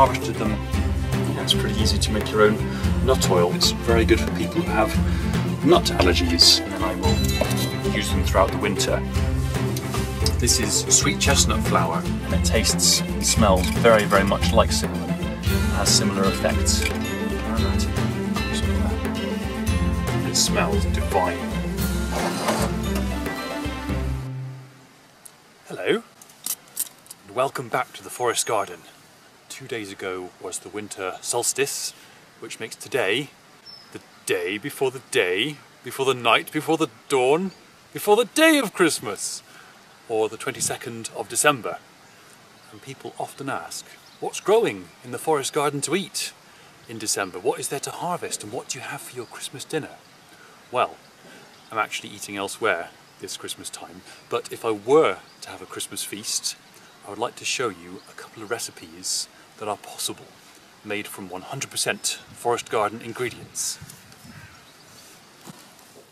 harvested them. Yeah, it's pretty easy to make your own nut oil. It's very good for people who have nut allergies, and then I will use them throughout the winter. This is sweet chestnut flour, and it tastes and smells very, very much like cinnamon. It has similar effects. Aromatic. It smells divine. Hello, and welcome back to the forest garden. 2 days ago was the winter solstice, which makes today the day before the day, before the night, before the dawn, before the day of Christmas, or the 22nd of December. And people often ask, what's growing in the forest garden to eat in December? What is there to harvest, and what do you have for your Christmas dinner? Well, I'm actually eating elsewhere this Christmas time, but if I were to have a Christmas feast, I would like to show you a couple of recipes that are possible, made from 100% forest garden ingredients.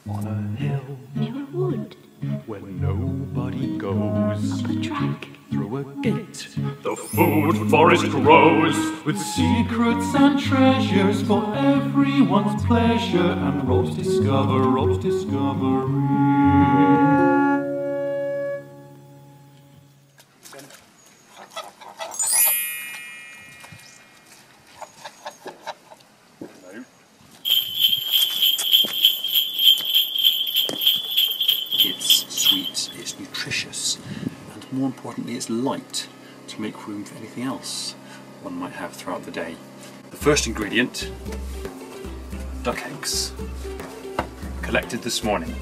On a hill near a wood, where nobody goes, up a track, through a gate, the food forest grows, with secrets and treasures for everyone's pleasure, and roads discovery. It's sweet, it's nutritious, and more importantly it's light, to make room for anything else one might have throughout the day. The first ingredient, duck eggs, collected this morning.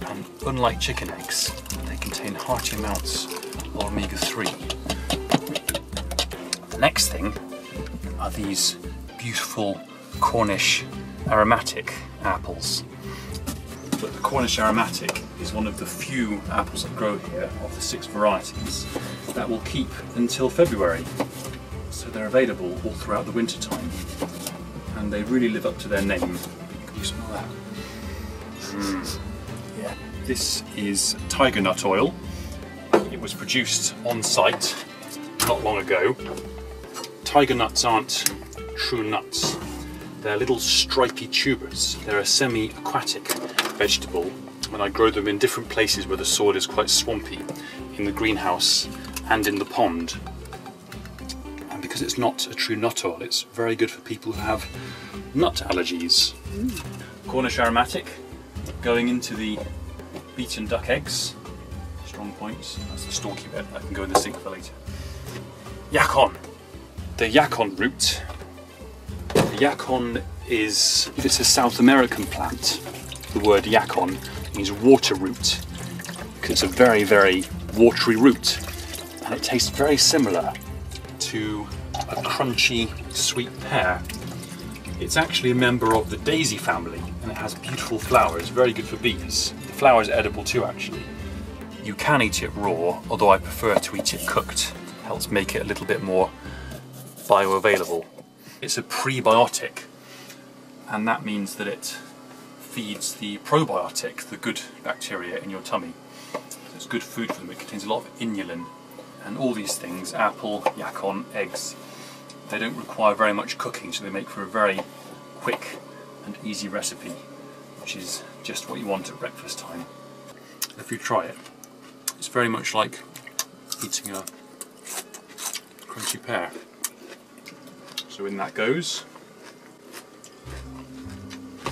And unlike chicken eggs, they contain hearty amounts of omega-3. The next thing are these beautiful Cornish aromatic apples. But the Cornish aromatic is one of the few apples that grow here, of the 6 varieties, that will keep until February. So they're available all throughout the winter time, and they really live up to their name. Can you smell that? Yeah. This is tiger nut oil. It was produced on site not long ago. Tiger nuts aren't true nuts. They're little stripy tubers. They're a semi-aquatic vegetable, and I grow them in different places where the soil is quite swampy, in the greenhouse and in the pond. And because it's not a true nut oil, it's very good for people who have nut allergies. Cornish aromatic going into the beaten duck eggs. Strong points. That's the stalky bit. I can go in the sink for later. Yacon. The yacon root. The yacon is, it's a South American plant. The word yacon means water root, because it's a very, very watery root, and it tastes very similar to a crunchy sweet pear. It's actually a member of the daisy family, and it has beautiful flowers, very good for bees. The flowers are edible too, actually. You can eat it raw, although I prefer to eat it cooked. It helps make it a little bit more bioavailable. It's a prebiotic, and that means that it feeds the probiotic, the good bacteria in your tummy. So it's good food for them. It contains a lot of inulin, and all these things, apple, yacon, eggs, they don't require very much cooking, so they make for a very quick and easy recipe, which is just what you want at breakfast time. If you try it, it's very much like eating a crunchy pear. So in that goes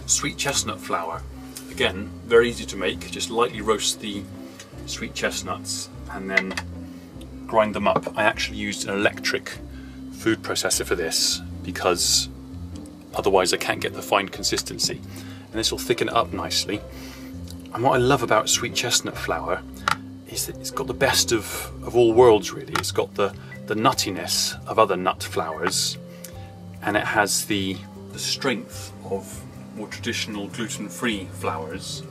sweet chestnut flour. Again, very easy to make. Just lightly roast the sweet chestnuts and then grind them up. I actually used an electric food processor for this because otherwise I can't get the fine consistency. And this will thicken it up nicely. And what I love about sweet chestnut flour is that it's got the best of all worlds, really. It's got the nuttiness of other nut flours, and it has the strength of more traditional gluten-free flours,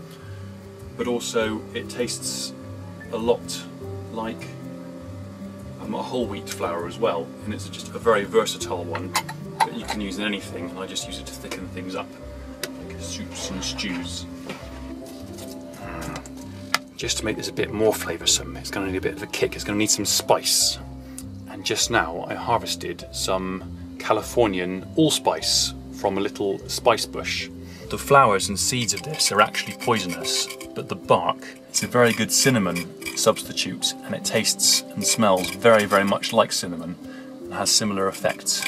but also it tastes a lot like a whole wheat flour as well, and it's just a very versatile one that you can use in anything, and I just use it to thicken things up, like soups and stews. Just to make this a bit more flavoursome, it's going to need a bit of a kick, it's going to need some spice. And And just now I harvested some Californian allspice from a little spice bush. The flowers and seeds of this are actually poisonous, but the bark is a very good cinnamon substitute, and it tastes and smells very, very much like cinnamon and has similar effects.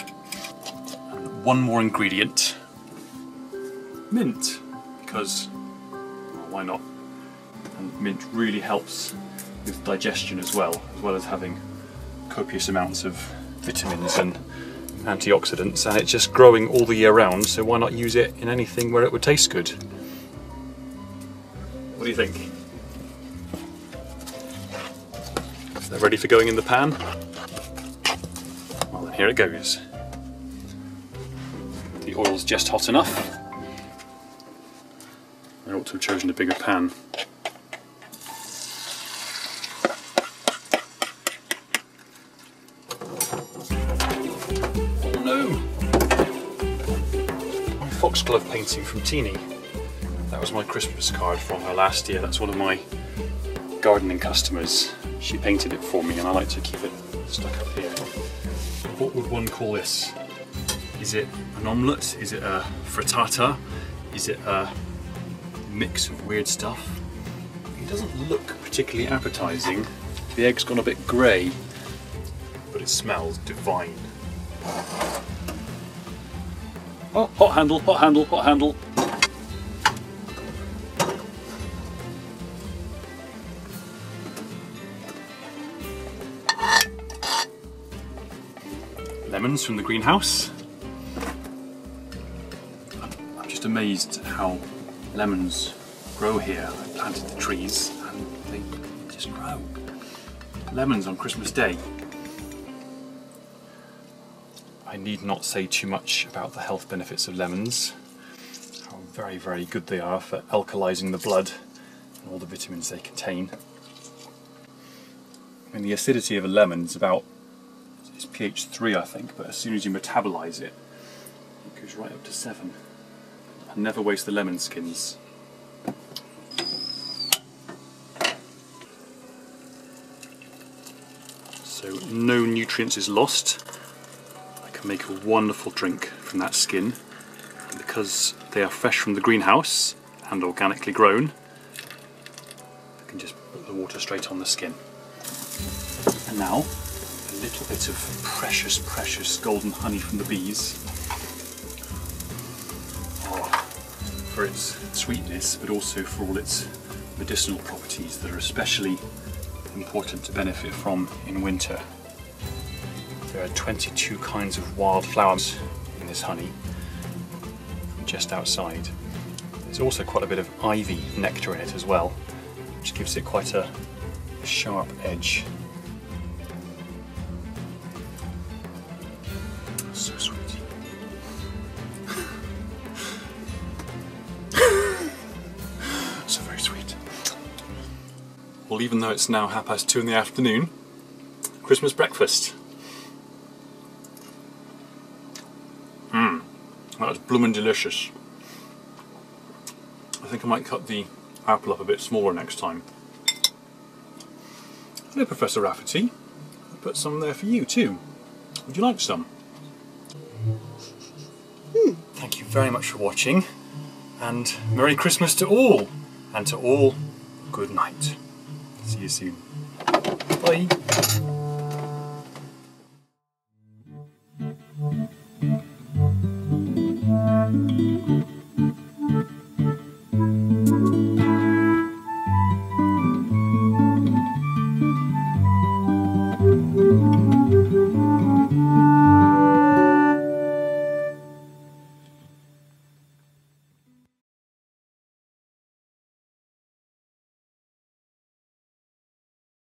And one more ingredient, mint, because well, why not? And mint really helps with digestion as well as having copious amounts of vitamins and antioxidants, and it's just growing all the year round, so why not use it in anything where it would taste good? What do you think? Is that ready for going in the pan? Well then, here it goes. The oil's just hot enough. I ought to have chosen a bigger pan. Foxglove painting from Teeny. That was my Christmas card from her last year. That's one of my gardening customers. She painted it for me and I like to keep it stuck up here. What would one call this? Is it an omelette? Is it a frittata? Is it a mix of weird stuff? It doesn't look particularly appetizing. The egg's gone a bit grey, but it smells divine. Oh, hot handle, hot handle, hot handle. Lemons from the greenhouse. I'm just amazed how lemons grow here. I planted the trees and they just grow. Lemons on Christmas Day. I need not say too much about the health benefits of lemons, how very, very good they are for alkalizing the blood and all the vitamins they contain. I mean, the acidity of a lemon is about, it's pH 3 I think, but as soon as you metabolize it, it goes right up to 7. And never waste the lemon skins. So no nutrients is lost. Make a wonderful drink from that skin, and because they are fresh from the greenhouse and organically grown, I can just put the water straight on the skin. And now a little bit of precious, precious golden honey from the bees. For its sweetness, but also for all its medicinal properties that are especially important to benefit from in winter. There are 22 kinds of wildflowers in this honey, just outside. There's also quite a bit of ivy nectar in it as well, which gives it quite a sharp edge. So sweet. So very sweet. Well, even though it's now 2:30 in the afternoon, Christmas breakfast. That's bloomin' delicious. I think I might cut the apple up a bit smaller next time. Hello, Professor Rafferty. I put some there for you too. Would you like some? Thank you very much for watching, and Merry Christmas to all, and to all, good night. See you soon. Bye.